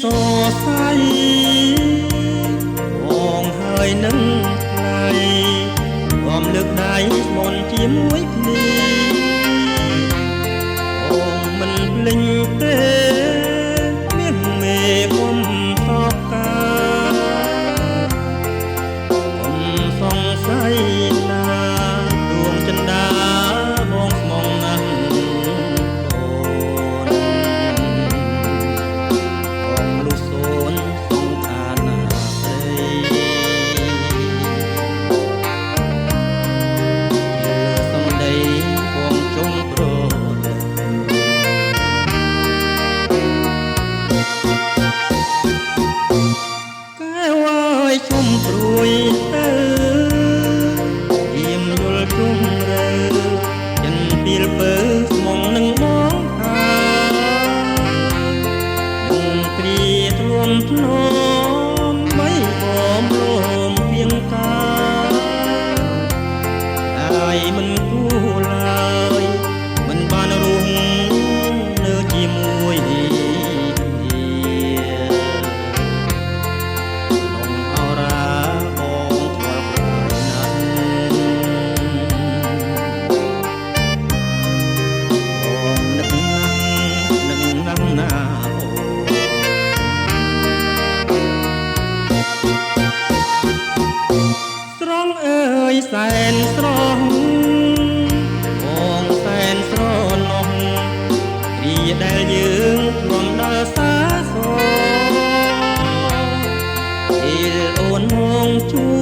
សរសៃបងហើយនឹងថ្លៃខ្ញុំលើកដៃស្មនជាមួយគ្នាបងមិនភ្លេចទេមានមេគុំតបកាខ្ញុំសង្ស័យណាដួងចិន្តាបងស្មងណាស់ជុំព្រួយទៅយាមយល់ជុំរើចិនពីលពើស្មងនឹងបងថានឹងព្រាធ្លំធ្នមមិនបំលំពីងតាហើយមិនគួរឡើយមិនបានរស់នៅជាមួយសែនស្រស់បងសែនស្រណោះគ្រាដែលយើងធ្លំដល់សាសពេលអូនមកជួ